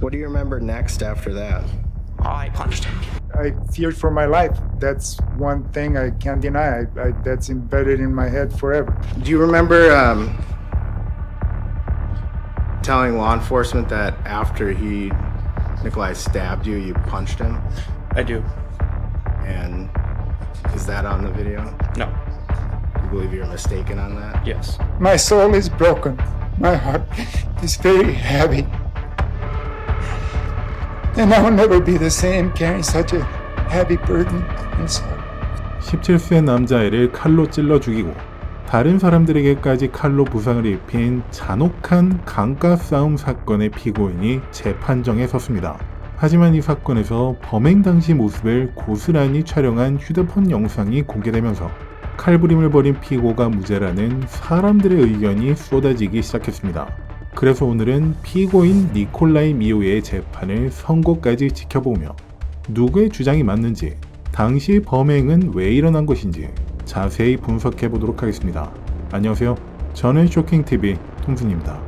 What do you remember next after that? I punched him. I feared for my life. That's one thing I can't deny. That's embedded in my head forever. Do you remember telling law enforcement that after Nikolai stabbed you, you punched him? I do. And is that on the video? No. Do you believe you're mistaken on that? Yes. My soul is broken. My heart is very heavy. And I will never be the same carrying such a heavy burden inside. 17세 남자애를 칼로 찔러 죽이고 다른 사람들에게까지 칼로 부상을 입힌 잔혹한 강가 싸움 사건의 피고인이 재판정에 섰습니다. 하지만 이 사건에서 범행 당시 모습을 고스란히 촬영한 휴대폰 영상이 공개되면서 칼부림을 벌인 피고가 무죄라는 사람들의 의견이 쏟아지기 시작했습니다. 그래서 오늘은 피고인 니콜라이 미오의 재판을 선고까지 지켜보며 누구의 주장이 맞는지, 당시 범행은 왜 일어난 것인지 자세히 분석해 보도록 하겠습니다. 안녕하세요. 저는 쇼킹TV 통순입니다.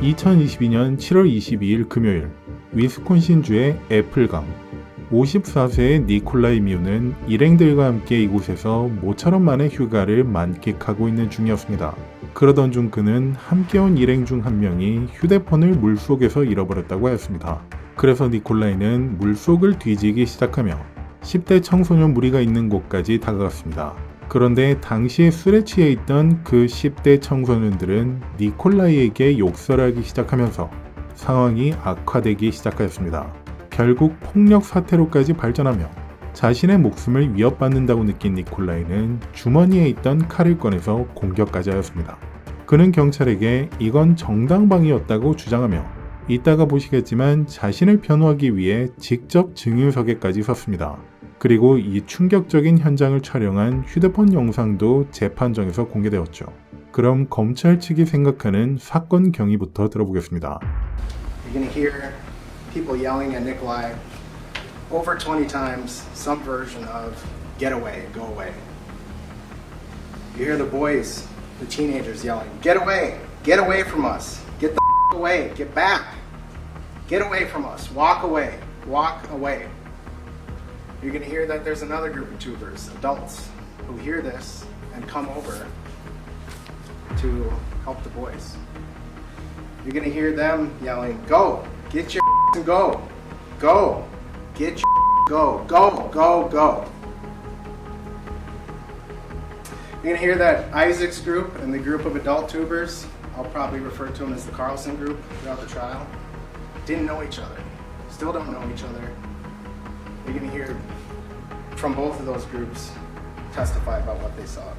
(2022년 7월 22일) 금요일 위스콘신주의 애플강 54세의 니콜라이 미오는 일행들과 함께 이곳에서 모처럼 만의 휴가를 만끽하고 있는 중이었습니다. 그러던 중 그는 함께 온 일행 중 한 명이 휴대폰을 물속에서 잃어버렸다고 하였습니다. 그래서 니콜라이는 물속을 뒤지기 시작하며 10대 청소년 무리가 있는 곳까지 다가갔습니다. 그런데 당시에 술에 취해 있던 그 10대 청소년들은 니콜라이에게 욕설하기 시작하면서 상황이 악화되기 시작하였습니다. 결국 폭력 사태로까지 발전하며 자신의 목숨을 위협받는다고 느낀 니콜라이는 주머니에 있던 칼을 꺼내서 공격까지 하였습니다. 그는 경찰에게 이건 정당방위였다고 주장하며 이따가 보시겠지만 자신을 변호하기 위해 직접 증인석에까지 섰습니다. 그리고 이 충격적인 현장을 촬영한 휴대폰 영상도 재판정에서 공개되었죠. 그럼 검찰 측이 생각하는 사건 경위부터 들어보겠습니다. You're gonna hear people yelling at Nikolai over 20 times some version of get away, go away. You hear the boys, the teenagers yelling, get away from us, get the away, get back, get away from us, walk away. You're gonna hear that there's another group of tubers, adults, who hear this and come over to help the boys. You're gonna hear them yelling, go, get your and go, get your go. You're gonna hear that Isaac's group and the group of adult tubers, I'll probably refer to them as the Carlson group throughout the trial, didn't know each other, still don't know each other. You're gonna hear from both of those groups testify about what they saw.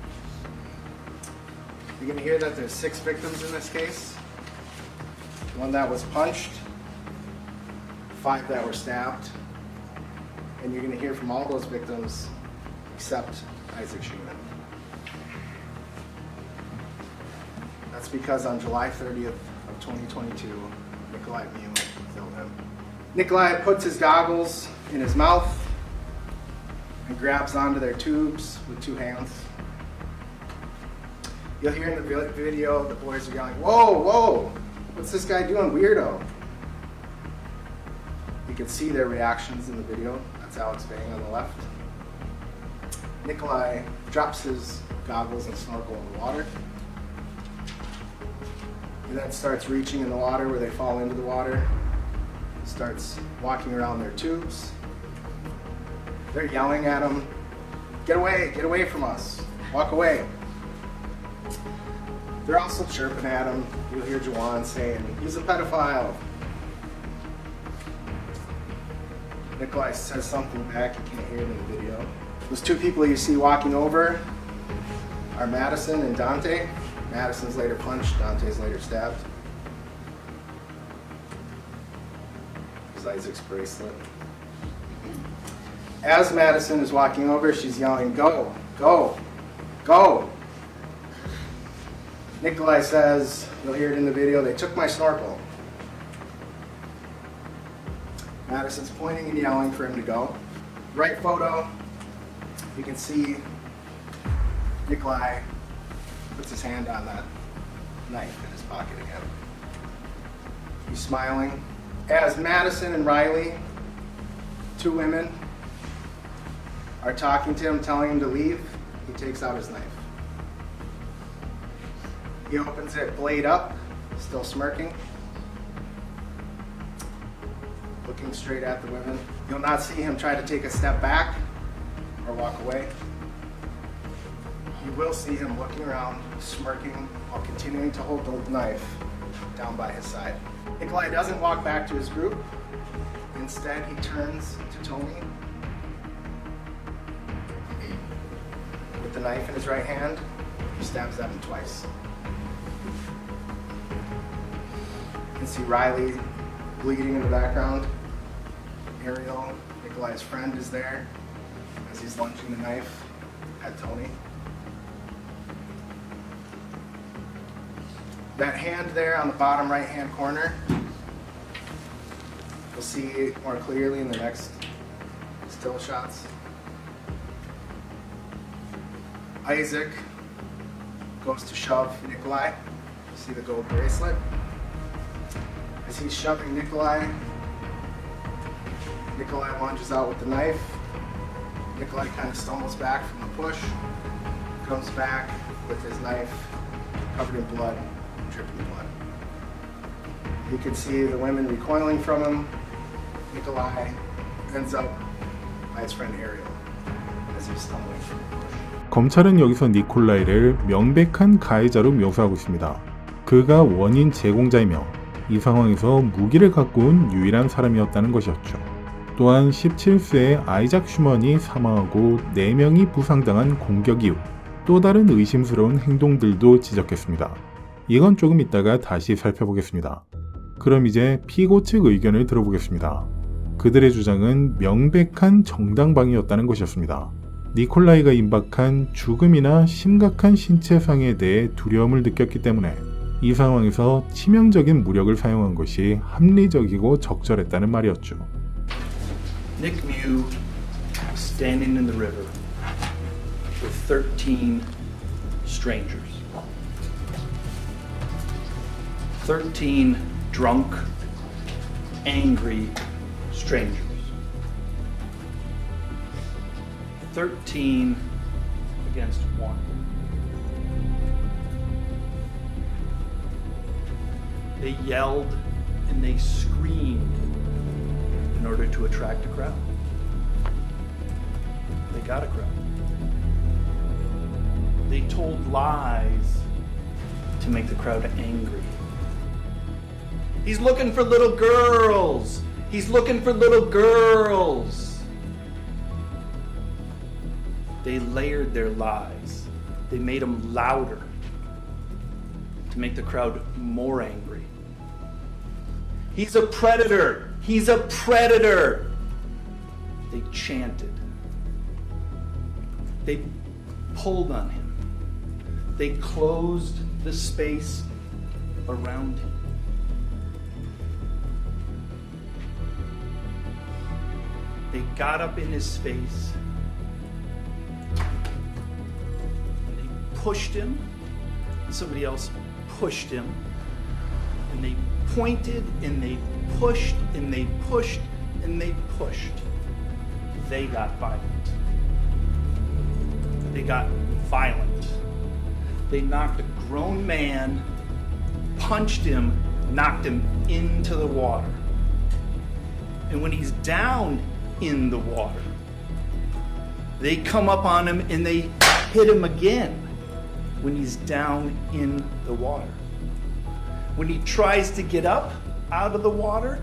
You're gonna hear that there's 6 victims in this case. One that was punched, 5 that were stabbed, and you're going to hear from all those victims except Isaac Schumann. That's because on July 30th of 2022, Nikolai Mio killed him. Nikolai puts his goggles in his mouth and grabs onto their tubes with 2 hands. You'll hear in the video the boys are yelling, whoa, what's this guy doing, weirdo? You can see their reactions in the video. That's Alex Bang on the left. Nikolai drops his goggles and snorkel in the water. He then starts reaching in the water where they fall into the water. Starts walking around their tubes. They're yelling at him, get away from us, walk away. They're also chirping at him. You'll hear Juwan saying, he's a pedophile. Nikolai says something back, you can't hear it in the video. Those 2 people you see walking over are Madison and Dante. Madison's later punched, Dante's later stabbed. There's Isaac's bracelet. As Madison is walking over, she's yelling, go. Nikolai says, you'll hear it in the video, they took my snorkel. Madison's pointing and yelling for him to go. Right photo, You can see Nikolai puts his hand on that knife in his pocket again. He's smiling. As Madison and Riley, two women, are talking to him, telling him to leave, he takes out his knife. He opens it, blade up, still smirking, looking straight at the women. You'll not see him try to take a step back or walk away. You will see him looking around, smirking, while continuing to hold the knife down by his side. Nikolai doesn't walk back to his group. Instead, he turns to Tony with the knife in his right hand. He stabs at him twice. You can see Riley bleeding in the background. Ariel, Nikolai's friend, is there as he's lunging the knife at Tony. That hand there on the bottom right-hand corner, you'll see it more clearly in the next still shots. Isaac goes to shove Nikolai. See the gold bracelet? As he's shoving Nikolai, Nikolai lunges out with the knife. Nikolai kind of stumbles back from the push, comes back with his knife covered in blood, dripping blood. You can see the women recoiling from him. Nikolai ends up by his friend Ariel as he's stumbling from the push. 검찰은 여기서 니콜라이를 명백한 가해자로 묘사하고 있습니다. 그가 원인 제공자이며 이 상황에서 무기를 갖고 온 유일한 사람이었다는 것이었죠. 또한 17세의 아이작 슈먼이 사망하고 4명이 부상당한 공격 이후 또 다른 의심스러운 행동들도 지적했습니다. 이건 조금 이따가 다시 살펴보겠습니다. 그럼 이제 피고 측 의견을 들어보겠습니다. 그들의 주장은 명백한 정당방위였다는 것이었습니다. 니콜라이가 임박한 죽음이나 심각한 신체상에 대해 두려움을 느꼈기 때문에 이 상황에서 치명적인 무력을 사용한 것이 합리적이고 적절했다는 말이었죠. Nick Mew standing in the river with 13 strangers. 13 drunk, angry strangers. 13 against 1. They yelled and they screamed in order to attract a crowd. They got a crowd. They told lies to make the crowd angry. He's looking for little girls. He's looking for little girls. They layered their lies. They made them louder to make the crowd more angry. He's a predator. He's a predator. They chanted. They pulled on him. They closed the space around him. They got up in his face and they pushed him. Somebody else pushed him. And they pointed and they pushed and they pushed and they pushed. They got violent. They got violent. They knocked a grown man, punched him, knocked him into the water. And when he's down in the water, they come up on him and they hit him again when he's down in the water. When he tries to get up out of the water,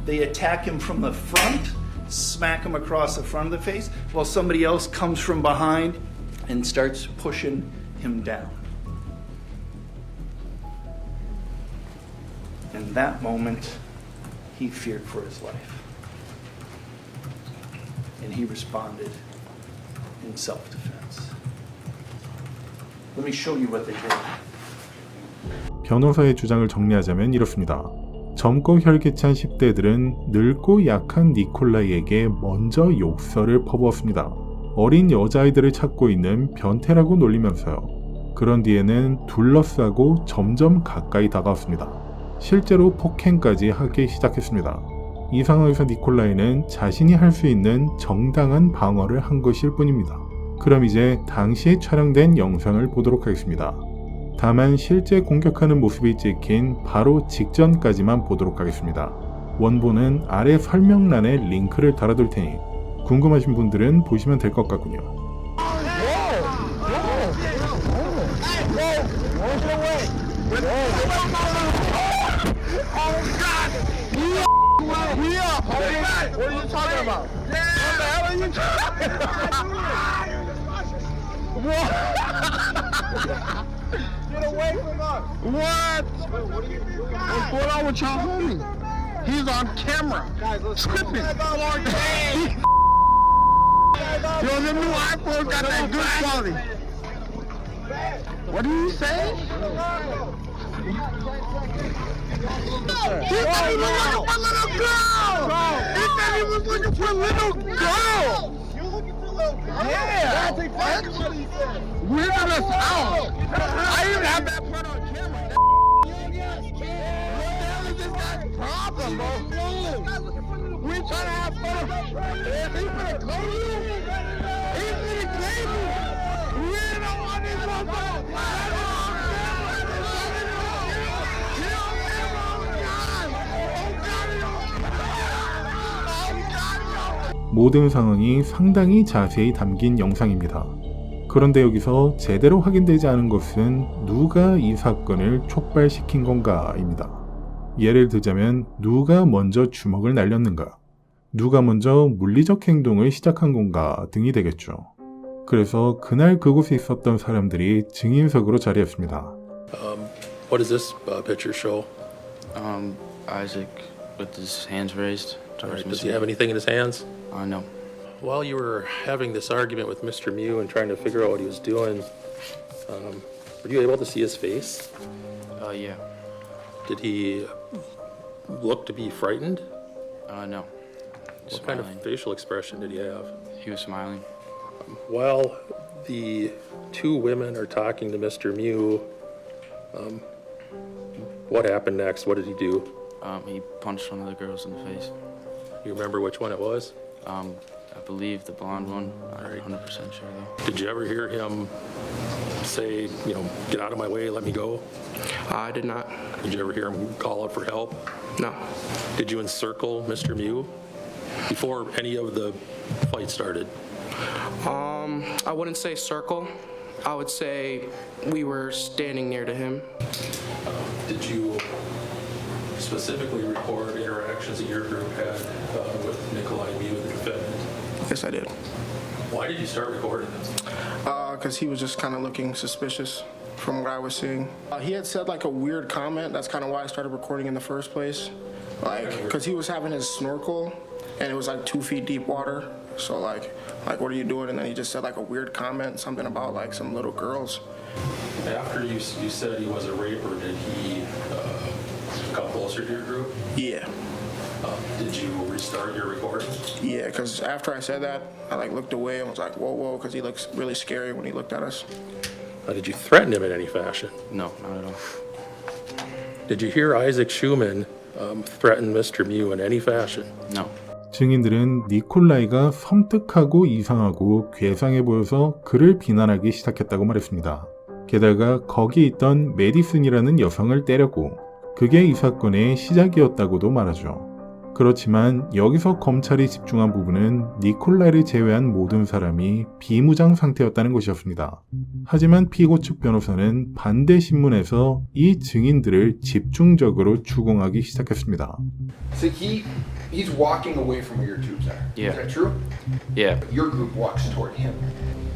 they attack him from the front, smack him across the front of the face, while somebody else comes from behind and starts pushing him down. In that moment, he feared for his life. And he responded in self-defense. Let me show you what they did. 변호사의 주장을 정리하자면 이렇습니다. 젊고 혈기찬 10대들은 늙고 약한 니콜라이에게 먼저 욕설을 퍼부었습니다. 어린 여자아이들을 찾고 있는 변태라고 놀리면서요. 그런 뒤에는 둘러싸고 점점 가까이 다가왔습니다. 실제로 폭행까지 하기 시작했습니다. 이 상황에서 니콜라이는 자신이 할 수 있는 정당한 방어를 한 것일 뿐입니다. 그럼 이제 당시에 촬영된 영상을 보도록 하겠습니다. 다만 실제 공격하는 모습이 찍힌 바로 직전까지만 보도록 하겠습니다. 원본은 아래 설명란에 링크를 달아둘 테니 궁금하신 분들은 보시면 될 것 같군요. What are you talking about? What the hell are you talking about? Get away from us! What? What's going on with your homie? He's on camera. Tripping. Yo, the new iPhone got that good quality. What did you say? He said he was looking for little girl! He said he was looking for little girl! You're looking for little girl? Yeah! That's exactly what he said! Weirded us out! I even have that part on camera! What the hell is this guy's problem, bro? We trying to have fun! He's gonna claim you? He's gonna claim you! We don't want this motherfucker! 모든 상황이 상당히 자세히 담긴 영상입니다. 그런데 여기서 제대로 확인되지 않은 것은 누가 이 사건을 촉발시킨 건가입니다. 예를 들자면 누가 먼저 주먹을 날렸는가, 누가 먼저 물리적 행동을 시작한 건가 등이 되겠죠. 그래서 그날 그곳에 있었던 사람들이 증인석으로 자리했습니다. What does this picture show? Isaac with his hands raised. All right, does he have anything in his hands? No. While you were having this argument with Mr. Mew and trying to figure out what he was doing, were you able to see his face? Yeah. Did he look to be frightened? No. What kind of facial expression did he have? He was smiling. While the two women are talking to Mr. Mew, what happened next? What did he do? He punched one of the girls in the face. You remember which one it was? I believe the blonde one. I'm not 100% sure though. Did you ever hear him say, get out of my way, let me go? I did not. Did you ever hear him call out for help? No. Did you encircle Mr. Mew before any of the fight started? I wouldn't say circle. I would say we were standing near to him. Did you specifically record interactions that your group had with Nikolai Mew, the defendant? Yes, I did. Why did you start recording them? Because he was just kind of looking suspicious from what I was seeing. He had said like a weird comment. That's kind of why I started recording in the first place. Because he was having his snorkel and it was like 2 feet deep water. So like, what are you doing? And then he just said like a weird comment, something about like some little girls. After you said he was a raper, did he come closer to your group? Yeah. Did you restart your recording? Yeah, because after I said that, I like looked away and was like, whoa, whoa, because he looks really scary when he looked at us. Did you threaten him in any fashion? No, not at all. Did you hear Isaac Schumann threaten Mr. Mew in any fashion? No. 증인들은 니콜라이가 섬뜩하고 이상하고 괴상해 보여서 그를 비난하기 시작했다고 말했습니다. 게다가 거기 있던 메디슨이라는 여성을 때렸고 그게 이 사건의 시작이었다고도 말하죠. 그렇지만 여기서 검찰이 집중한 부분은 니콜라이를 제외한 모든 사람이 비무장 상태였다는 것이었습니다. 하지만 피고 측 변호사는 반대 신문에서 이 증인들을 집중적으로 추궁하기 시작했습니다. So he's walking away from where your tubes are. Yeah. Is that true? Yeah. But your group walks toward him,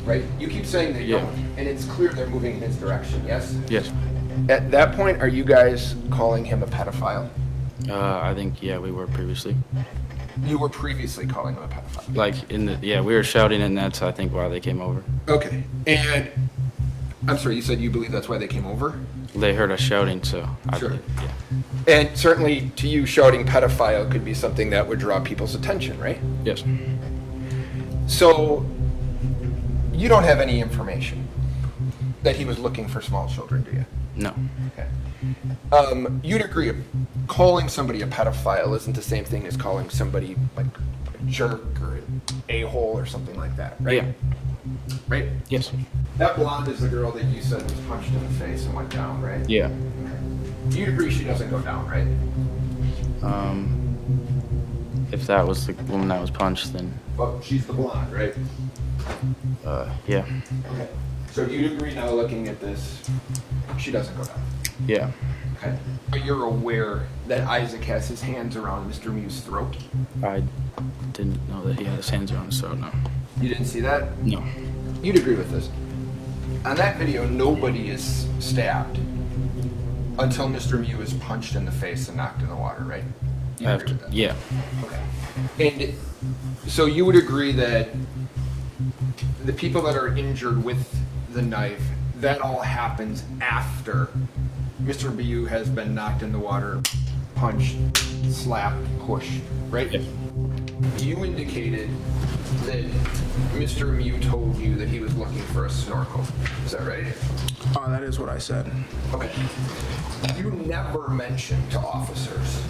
right? You keep saying they Yeah. don't, and it's clear they're moving in his direction, yes? Yes. At that point, are you guys calling him a pedophile? I think, yeah, we were previously. You were previously calling him a pedophile. We were shouting and that's, I think, why they came over. Okay. And I'm sorry, you said you believe that's why they came over? They heard us shouting, so I Sure. believe, yeah. And certainly to you, shouting pedophile could be something that would draw people's attention, right? Yes. So you don't have any information that he was looking for small children, do you? No. Okay. You'd agree, calling somebody a pedophile isn't the same thing as calling somebody like a jerk or an a-hole or something like that, right? Yeah. Right? Yes. That blonde is the girl that you said was punched in the face and went down, right? Yeah. You'd agree she doesn't go down, right? If that was the woman that was punched, then Well, she's the blonde, right? yeah. Okay. So you'd agree now looking at this, she doesn't go down. Yeah. Okay. But you're aware that Isaac has his hands around Mr. Mew's throat? I didn't know that he had his hands around his throat. No. You didn't see that? No. You'd agree with this. On that video, nobody is stabbed until Mr. Mew is punched in the face and knocked in the water, right? You agree with that? Yeah. Okay. And so you would agree that the people that are injured with the knife, that all happens after Mr. Mew has been knocked in the water, punched, slapped, pushed, right? Yeah. You indicated that Mr. Mew told you that he was looking for a snorkel. Is that right? That is what I said. Okay. You never mentioned to officers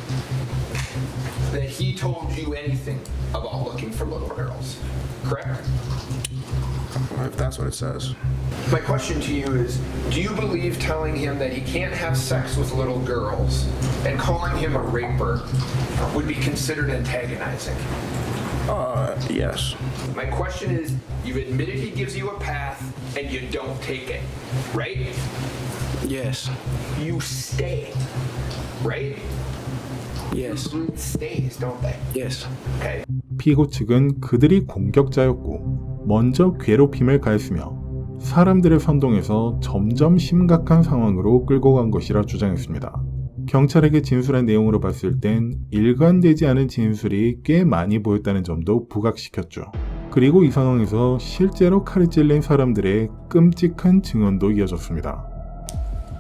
that he told you anything about looking for little girls, correct? If that's what it says. My question to you is, do you believe telling him that he can't have sex with little girls and calling him a raper would be considered antagonizing? Yes. My question is, you've admitted he gives you a path and you don't take it, right? Yes. You stay, right? Yes. Fruit stays, don't they? Yes. Okay. 피고 측은 그들이 공격자였고 먼저 괴롭힘을 가했으며 사람들을 선동해서 점점 심각한 상황으로 끌고 간 것이라 주장했습니다. 경찰에게 진술한 내용으로 봤을 땐 일관되지 않은 진술이 꽤 많이 보였다는 점도 부각시켰죠. 그리고 이 상황에서 실제로 칼을 찔린 사람들의 끔찍한 증언도 이어졌습니다.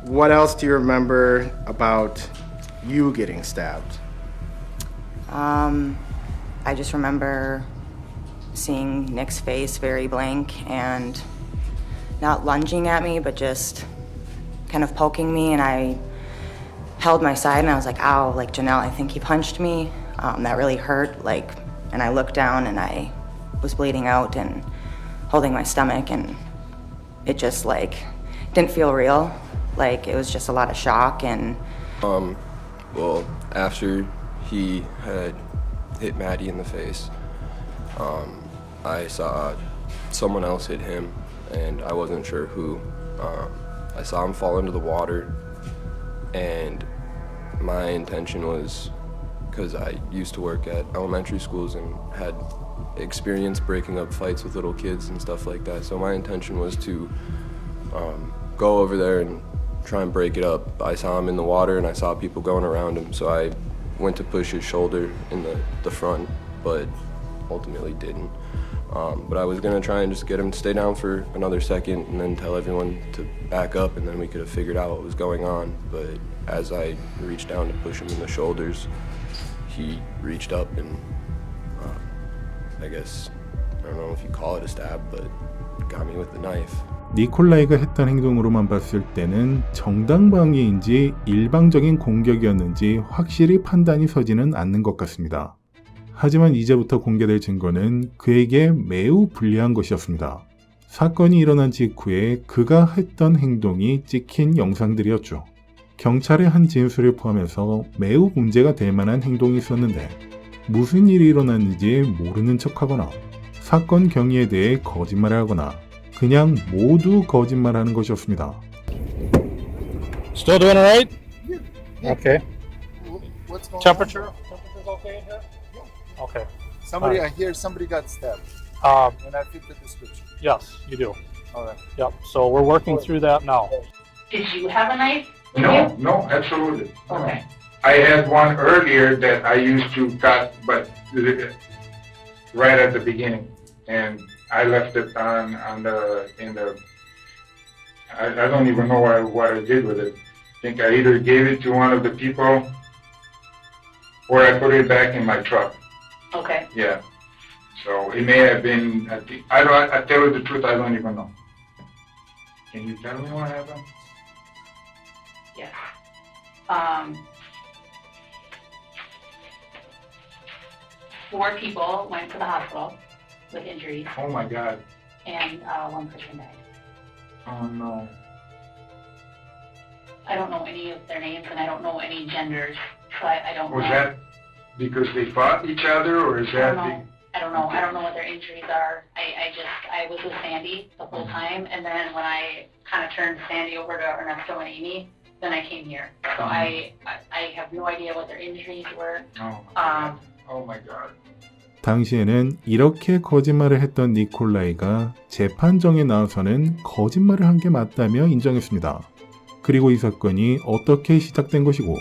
What else do you remember about you getting stabbed? I just remember seeing Nick's face very blank and not lunging at me, but just kind of poking me, and I held my side and I was like, ow, like Janelle, I think he punched me. That really hurt, like, and I looked down and I was bleeding out and holding my stomach, and it just like didn't feel real. Like it was just a lot of shock. And well, after he had hit Maddie in the face, I saw someone else hit him, and I wasn't sure who. I saw him fall into the water, and my intention was, because I used to work at elementary schools and had experience breaking up fights with little kids and stuff like that, so my intention was to go over there and try and break it up. I saw him in the water and I saw people going around him, so I went to push his shoulder in the front, but ultimately didn't. But I was gonna try and just get him to stay down for another second and then tell everyone to back up, and then we could have figured out what was going on. But as I reached down to push him in the shoulders, he reached up and I guess, I don't know if you call it a stab, but got me with the knife. 니콜라이가 했던 행동으로만 봤을 때는 정당방위인지 일방적인 공격이었는지 확실히 판단이 서지는 않는 것 같습니다. 하지만 이제부터 공개될 증거는 그에게 매우 불리한 것이었습니다. 사건이 일어난 직후에 그가 했던 행동이 찍힌 영상들이었죠. 경찰의 한 진술을 포함해서 매우 문제가 될 만한 행동이 있었는데 무슨 일이 일어났는지 모르는 척하거나 사건 경위에 대해 거짓말을 하거나 그냥 모두 거짓말하는 것이었습니다. Still doing all right? Okay. What's going Temperature? On? Temperature's okay in here? Yeah. Okay. Somebody, I hear somebody got stabbed. And I fit the description. Yes, you do. All right. Yep. So we're working through that now. Did you have a knife? No, no, absolutely. Okay. I had one earlier that I used to cut, but right at the beginning, and I left it I don't even know what I did with it. I think I either gave it to one of the people or I put it back in my truck. Okay. Yeah. So it may have been, I tell you the truth, I don't even know. Can you tell me what happened? Yes. 4 people went to the hospital with injuries, Oh my God. and 1 person died. Oh no. I don't know any of their names, and I don't know any genders, so I don't know. Was that because they fought each other, or is I that? don't know. I don't know. I don't know what their injuries are. I was with Sandy the whole time, and then when I kind of turned Sandy over to Ernesto and Amy, then I came here. So I have no idea what their injuries were. Oh my God. 당시에는 이렇게 거짓말을 했던 니콜라이가 재판정에 나와서는 거짓말을 한 게 맞다며 인정했습니다. 그리고 이 사건이 어떻게 시작된 것이고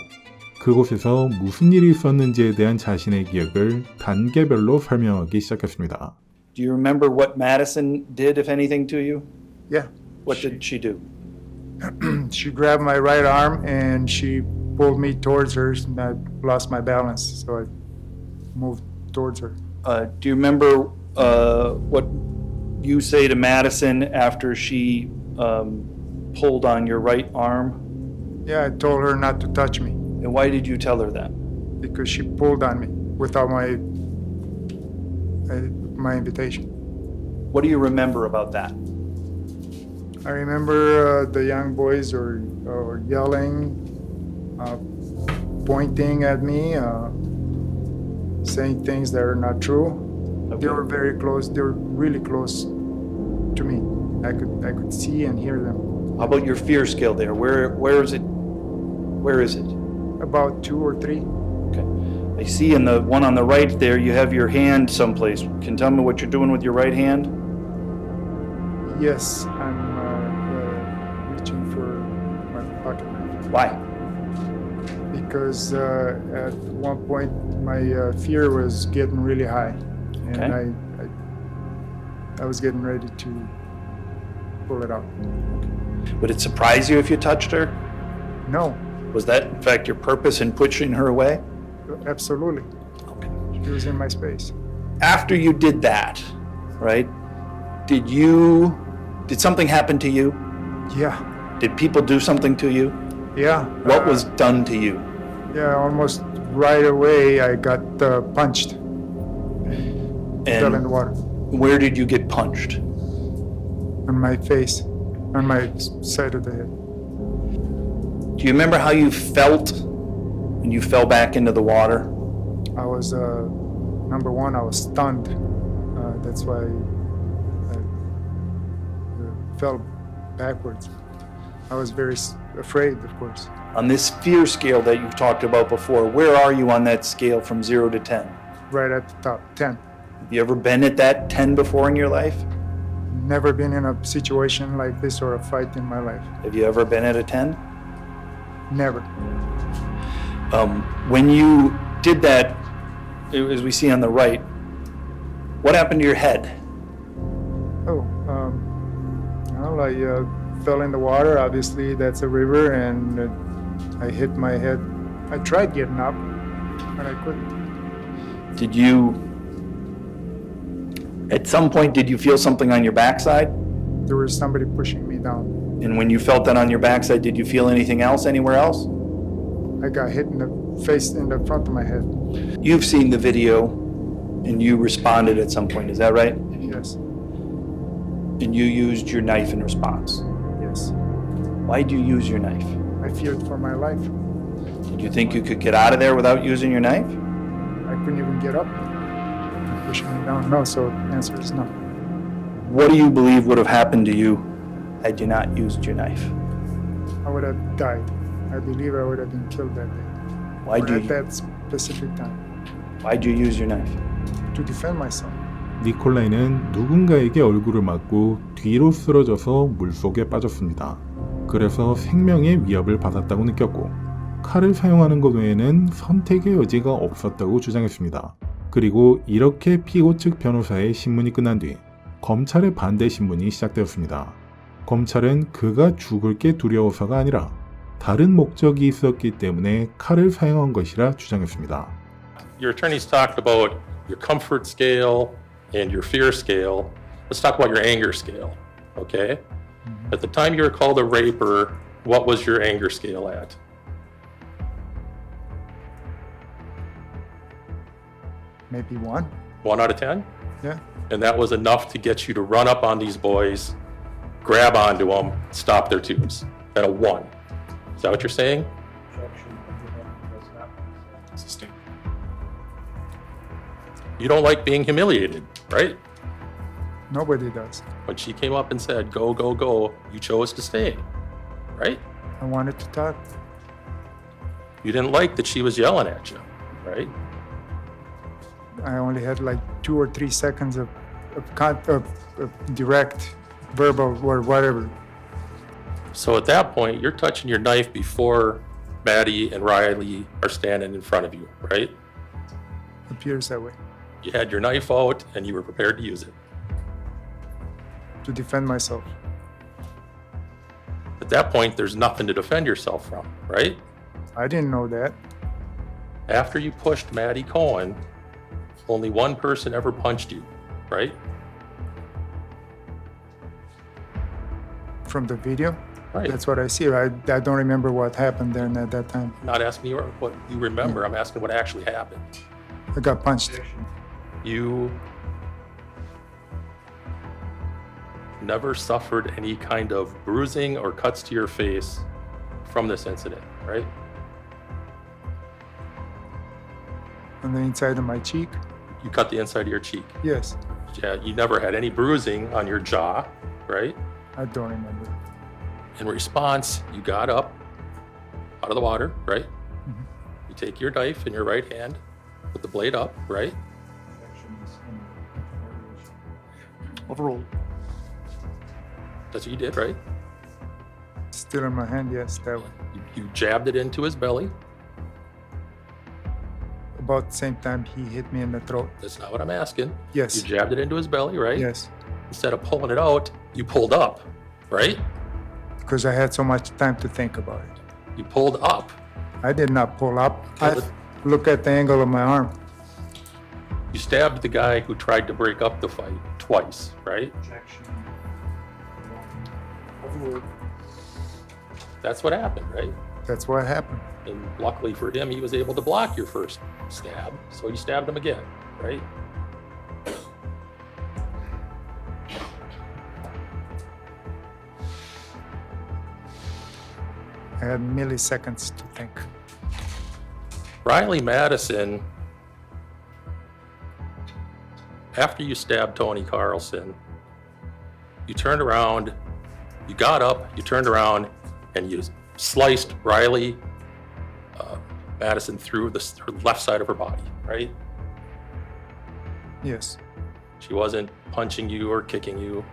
그곳에서 무슨 일이 있었는지에 대한 자신의 기억을 단계별로 설명하기 시작했습니다. Do you remember what Madison did, if anything, to you? Yeah. What did she do? She grabbed my right arm and she pulled me towards her, and I lost my balance, so I moved towards her. Do you remember what you say to Madison after she pulled on your right arm? Yeah, I told her not to touch me. And why did you tell her that? Because she pulled on me without my invitation. What do you remember about that? I remember the young boys were yelling, pointing at me, saying things that are not true. Okay. They were very close. They were really close to me. I could see and hear them. How about your fear scale there? Where is it? Where is it? About 2 or 3. Okay. I see in the one on the right there, you have your hand someplace. Can you tell me what you're doing with your right hand? Yes, I'm reaching for my pocket knife. Why? Because at one point my fear was getting really high, and Okay. I was getting ready to pull it out. Would it surprise you if you touched her? No, Was that, in fact, your purpose in pushing her away? absolutely. Okay. She was in my space. After you did that, right? Did something happen to you? Yeah, Did people do something to you? yeah. What was done to you? Yeah, almost right away I got punched. Fell in the water. Where did you get punched? On my face, on my side of the head. Do you remember how you felt when you fell back into the water? I was, number one, I was stunned. That's why I fell backwards. I was very afraid, of course. On this fear scale that you've talked about before, where are you on that scale from 0 to 10? Right at the top, 10. Have you ever been at that 10 before in your life? Never been in a situation like this or a fight in my life. Have you ever been at a 10? Never. When you did that, as we see on the right, what happened to your head? Oh, well, I fell in the water. Obviously, that's a river, and I hit my head. I tried getting up, but I couldn't. At some point, did you feel something on your backside? There was somebody pushing me down. And when you felt that on your backside, did you feel anything else anywhere else? I got hit in the face, in the front of my head. You've seen the video, and you responded at some point, is that right? Yes, And you used your knife in response. yes. Why did you use your knife? I feared for my life. Did you think you could get out of there without using your knife? I couldn't even get up. Pushing me down. No, so the answer is no. What do you believe would have happened to you had you not used your knife? I would have died. I believe I would have been killed that day. Why Or do at you, that specific time. why'd you use your knife? To defend myself. 니콜라이는 누군가에게 얼굴을 맞고 뒤로 쓰러져서 물속에 빠졌습니다. 그래서 생명의 위협을 받았다고 느꼈고 칼을 사용하는 것 외에는 선택의 여지가 없었다고 주장했습니다. 그리고 이렇게 피고 측 변호사의 신문이 끝난 뒤 검찰의 반대 신문이 시작되었습니다. 검찰은 그가 죽을 게 두려워서가 아니라 다른 목적이 있었기 때문에 칼을 사용한 것이라 주장했습니다. Your attorneys talked about your comfort scale and your fear scale, let's talk about your anger scale, okay? At the time you were called a raper, what was your anger scale at? Maybe 1. 1 out of 10? Yeah. And that was enough to get you to run up on these boys, grab onto them, stop their tubes at a 1. Is that what you're saying? You don't like being humiliated, right? Nobody does. When she came up and said, go, go, go, you chose to stay, right? I wanted to talk. You didn't like that she was yelling at you, right? I only had like 2 or 3 seconds of direct verbal or whatever. So at that point, you're touching your knife before Maddie and Riley are standing in front of you, right? Appears that way. You had your knife out and you were prepared to use it. To defend myself. At that point, there's nothing to defend yourself from, right? I didn't know that. After you pushed Maddie Cohen, only one person ever punched you, right? From the video? Right. That's what I see. I don't remember what happened there at that time. I'm not asking you what you remember, I'm asking what actually happened. I got punched. You never suffered any kind of bruising or cuts to your face from this incident, right? On the inside of my cheek? You cut the inside of your cheek. Yes. Yeah, you never had any bruising on your jaw, right? I don't remember. In response, you got up out of the water, right? You take your knife in your right hand, put the blade up, right? Overruled. That's what you did, right? Still in my hand, yes, that one. You jabbed it into his belly. About the same time he hit me in the throat. That's not what I'm asking. Yes. You jabbed it into his belly, right? Yes. Instead of pulling it out, you pulled up, right? Because I had so much time to think about it. You pulled up. I did not pull up. Yeah, I look at the angle of my arm. You stabbed the guy who tried to break up the fight twice, right? That's what happened, right? That's what happened. And luckily for him, he was able to block your first stab, so you stabbed him again, right? I had milliseconds to think. Riley Madison, after you stabbed Tony Carlson, you turned around, you got up, you turned around, and you sliced Riley Madison through her left side of her body, right? Yes. She wasn't punching you or kicking you.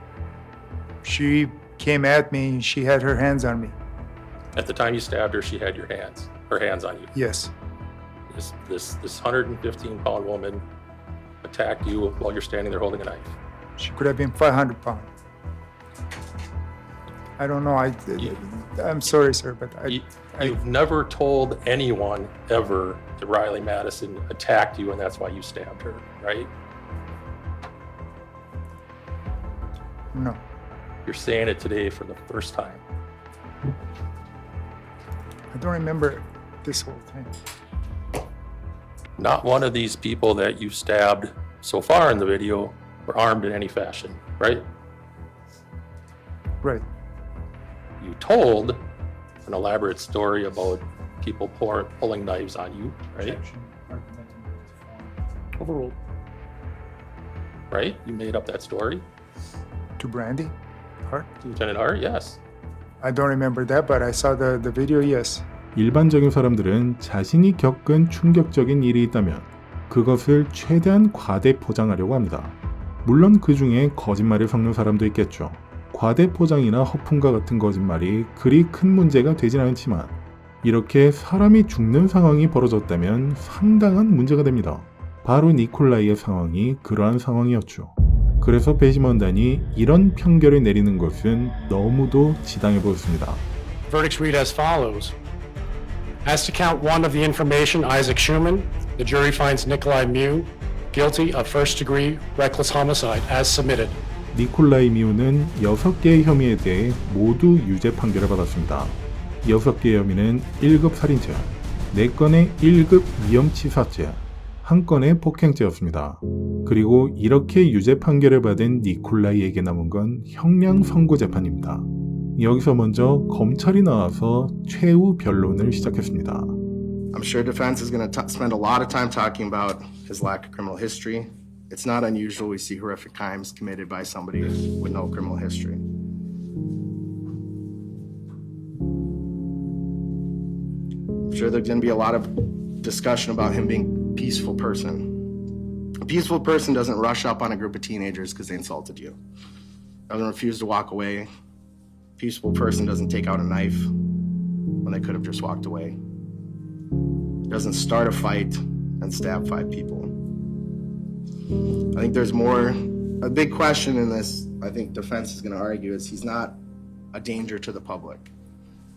She came at me, she had her hands on me. At the time you stabbed her, she had her hands on you. Yes. This 115-pound woman attacked you while you're standing there holding a knife. She could have been 500 pounds. I don't know. I'm sorry, sir, but You've never told anyone ever that Riley Madison attacked you and that's why you stabbed her, right? No. You're saying it today for the first time. I don't remember this whole thing. Not one of these people that you stabbed so far in the video were armed in any fashion, right? Right. You told an elaborate story about people pulling knives on you, right? Overruled. Right? You made up that story. To Brandy Hart? Lieutenant Hart, yes. I don't remember that, but I saw the video, yes. 일반적인 사람들은 자신이 겪은 충격적인 일이 있다면 그것을 최대한 과대 포장하려고 합니다. 물론 그 중에 거짓말을 섞는 사람도 있겠죠. 과대 포장이나 허풍과 같은 거짓말이 그리 큰 문제가 되진 않지만 이렇게 사람이 죽는 상황이 벌어졌다면 상당한 문제가 됩니다. 바로 니콜라이의 상황이 그러한 상황이었죠. 그래서 배심원단이 이런 판결을 내리는 것은 너무도 지당해 보였습니다. Verdicts read as follows. As to count one of the information, Isaac Schumann, the jury finds Nikolai Mew guilty of first-degree reckless homicide as submitted. 니콜라이 미우는 6개의 혐의에 대해 모두 유죄 판결을 받았습니다. 6개의 혐의는 1급 살인죄, 4건의 1급 위험치사죄, 1건의 폭행죄였습니다. 그리고 이렇게 유죄 판결을 받은 니콜라이에게 남은 건 형량 선고 재판입니다. 여기서 먼저 검찰이 나와서 최후 변론을 시작했습니다. I'm sure defense is going to spend a lot of time talking about his lack of criminal history. It's not unusual we see horrific crimes committed by somebody with no criminal history. I'm sure there's going to be a lot of discussion about him being a peaceful person. A peaceful person doesn't rush up on a group of teenagers because they insulted you. Doesn't refuse to walk away. A peaceful person doesn't take out a knife when they could have just walked away. Doesn't start a fight and stab 5 people. I think there's more. A big question in this, I think defense is going to argue, is he's not a danger to the public.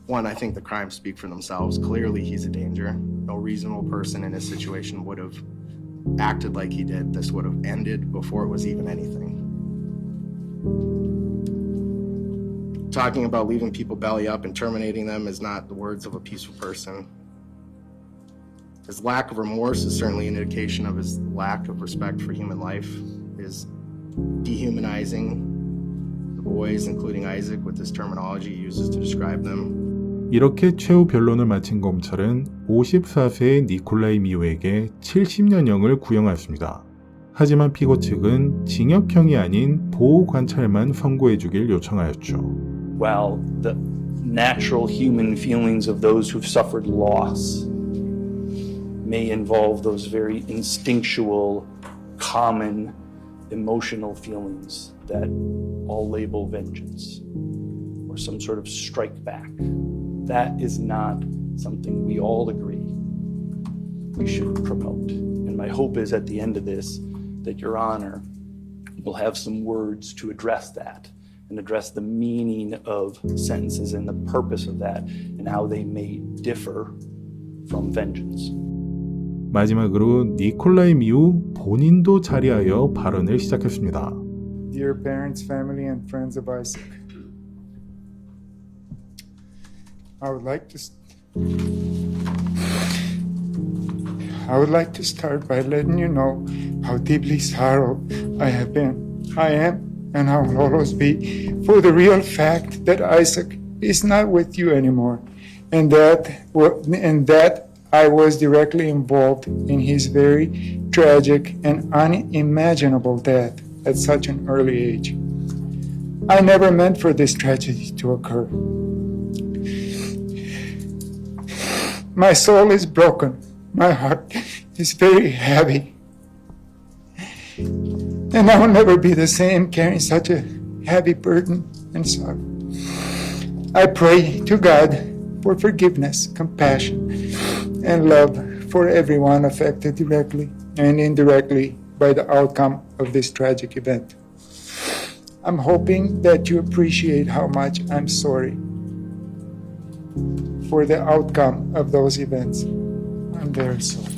One, I think the crimes speak for themselves. Clearly, he's a danger. No reasonable person in his situation would have acted like he did. This would have ended before it was even anything. Talking about leaving people belly up and terminating them is not the words of a peaceful person. His lack of remorse is certainly an indication of his lack of respect for human life. His dehumanizing the boys, including Isaac, with this terminology he uses to describe them. 이렇게 최후 변론을 마친 검찰은 54세의 니콜라이 미우에게 70년형을 구형하였습니다. 하지만 피고 측은 징역형이 아닌 보호 관찰만 선고해주길 요청하였죠. While the natural human feelings of those who've suffered loss may involve those very instinctual, common, emotional feelings that all label vengeance or some sort of strike back. That is not something we all agree we should promote. And my hope is at the end of this that Your Honor will have some words to address that and address the meaning of sentences and the purpose of that and how they may differ from vengeance. 마지막으로 니콜라이 미우 본인도 자리하여 발언을 시작했습니다. Dear parents, family, and friends of Isaac, I would like to start by letting you know how deeply sorrowed I have been. I am, and I will always be, for the real fact that Isaac is not with you anymore, and that I was directly involved in his very tragic and unimaginable death at such an early age. I never meant for this tragedy to occur. My soul is broken. My heart is very heavy. And I will never be the same carrying such a heavy burden and sorrow. I pray to God for forgiveness, compassion, and love for everyone affected directly and indirectly by the outcome of this tragic event. I'm hoping that you appreciate how much I'm sorry for the outcome of those events. I'm very sorry.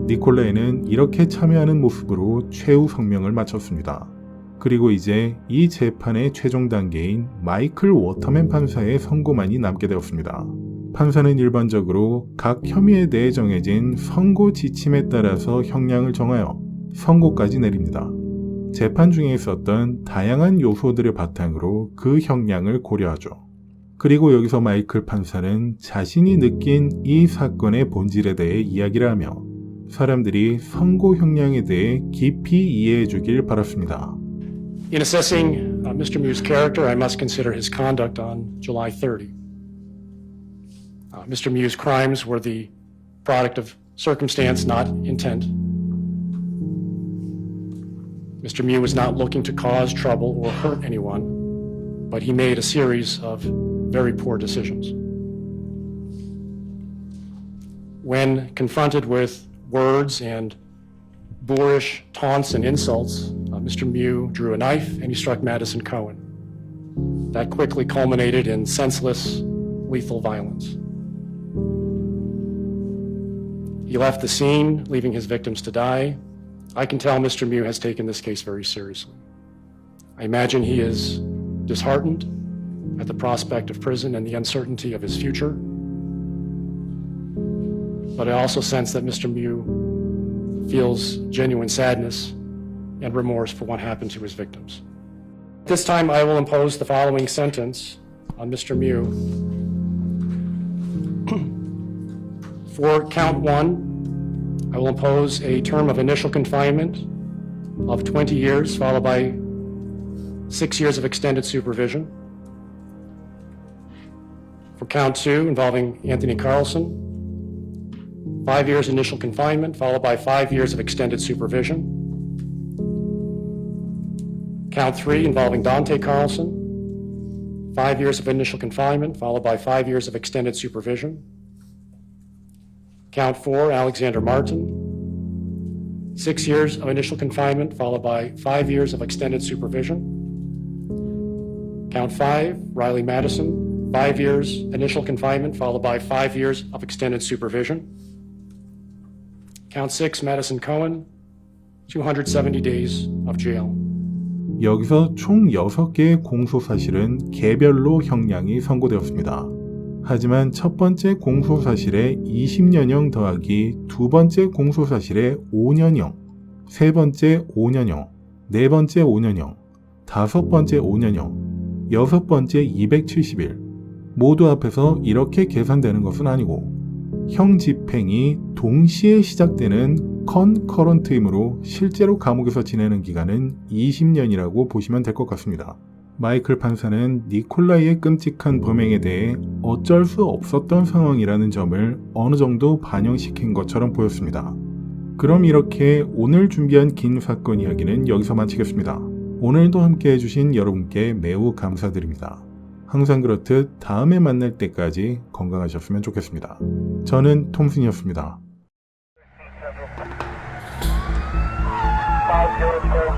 니콜라이는 이렇게 참여하는 모습으로 최후 성명을 마쳤습니다. 그리고 이제 이 재판의 최종 단계인 마이클 워터맨 판사의 선고만이 남게 되었습니다. 판사는 일반적으로 각 혐의에 대해 정해진 선고 지침에 따라서 형량을 정하여 선고까지 내립니다. 재판 중에 있었던 다양한 요소들을 바탕으로 그 형량을 고려하죠. 그리고 여기서 마이클 판사는 자신이 느낀 이 사건의 본질에 대해 이야기를 하며 사람들이 선고 형량에 대해 깊이 이해해 주길 바랐습니다. In assessing Mr. Mew's character, I must consider his conduct on July 30. Mr. Mew's crimes were the product of circumstance, not intent. Mr. Mew was not looking to cause trouble or hurt anyone, but he made a series of very poor decisions. When confronted with words and boorish taunts and insults, Mr. Mew drew a knife and he struck Madison Cohen. That quickly culminated in senseless, lethal violence. He left the scene, leaving his victims to die. I can tell Mr. Mew has taken this case very seriously. I imagine he is disheartened at the prospect of prison and the uncertainty of his future. But I also sense that Mr. Mew feels genuine sadness and remorse for what happened to his victims. This time I will impose the following sentence on Mr. Mew. For count 1, I will impose a term of initial confinement of 20 years, followed by 6 years of extended supervision. For count 2, involving Anthony Carlson, 5 years initial confinement, followed by 5 years of extended supervision. Count 3, involving Dante Carlson, 5 years of initial confinement, followed by 5 years of extended supervision. Count 4, Alexander Martin, 6 years of initial confinement, followed by 5 years of extended supervision. Count 5, Riley Madison, 5 years initial confinement, followed by 5 years of extended supervision. Count 6, Madison Cohen, 270 days of jail. 여기서 총 6개의 공소사실은 개별로 형량이 선고되었습니다. 하지만 첫 번째 공소사실에 20년형 더하기 두 번째 공소사실에 5년형, 세 번째 5년형, 네 번째 5년형, 다섯 번째 5년형, 여섯 번째 270일 모두 합해서 이렇게 계산되는 것은 아니고 형 집행이 동시에 시작되는 컨커런트이므로 실제로 감옥에서 지내는 기간은 20년이라고 보시면 될 것 같습니다. 마이클 판사는 니콜라이의 끔찍한 범행에 대해 어쩔 수 없었던 상황이라는 점을 어느 정도 반영시킨 것처럼 보였습니다. 그럼 이렇게 오늘 준비한 긴 사건 이야기는 여기서 마치겠습니다. 오늘도 함께 해주신 여러분께 매우 감사드립니다. 항상 그렇듯 다음에 만날 때까지 건강하셨으면 좋겠습니다. 저는 톰슨이었습니다. 504